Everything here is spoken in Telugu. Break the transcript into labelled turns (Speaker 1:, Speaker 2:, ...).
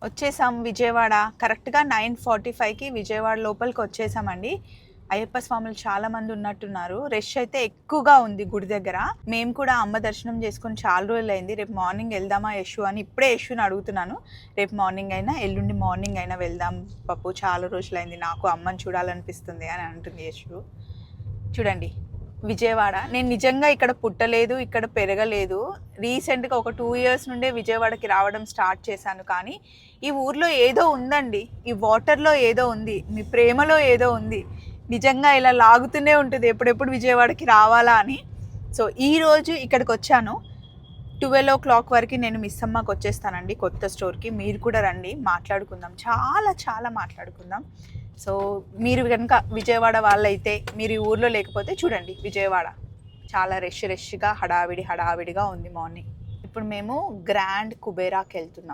Speaker 1: వచ్చేసాం విజయవాడ. కరెక్ట్‌గా 9:45కి విజయవాడ లోపలికి వచ్చేసామండి. అయ్యప్ప స్వాములు చాలా మంది ఉన్నట్టున్నారు. రష్ అయితే ఎక్కువగా ఉంది గుడి దగ్గర. మేము కూడా అమ్మ దర్శనం చేసుకొని చాలా రోజులైంది. రేపు మార్నింగ్ వెళ్దామా యశు అని ఇప్పుడే యశుని అడుగుతున్నాను. రేపు మార్నింగ్ అయినా ఎల్లుండి మార్నింగ్ అయినా వెళ్దాం పప్పు, చాలా రోజులైంది నాకు అమ్మని చూడాలనిపిస్తుంది అని అంటుంది యశు. చూడండి విజయవాడ. నేను నిజంగా ఇక్కడ పుట్టలేదు, ఇక్కడ పెరగలేదు. రీసెంట్గా ఒక 2 ఇయర్స్ నుండే విజయవాడకి రావడం స్టార్ట్ చేశాను. కానీ ఈ ఊర్లో ఏదో ఉందండి, ఈ వాటర్లో ఏదో ఉంది, మీ ప్రేమలో ఏదో ఉంది. నిజంగా ఇలా లాగుతూనే ఉంటుంది ఎప్పుడెప్పుడు విజయవాడకి రావాలా అని. సో ఈరోజు ఇక్కడికి వచ్చాను. 12 వరకు నేను మిస్ అమ్మకి వచ్చేస్తానండి కొత్త స్టోర్కి. మీరు కూడా రండి, మాట్లాడుకుందాం, చాలా చాలా మాట్లాడుకుందాం. సో మీరు కనుక విజయవాడ వాళ్ళైతే, మీరు ఈ ఊర్లో లేకపోతే చూడండి విజయవాడ చాలా రష్గా హడావిడిగా ఉంది మార్నింగ్. ఇప్పుడు మేము గ్రాండ్ కుబేరాకి వెళ్తున్నాం.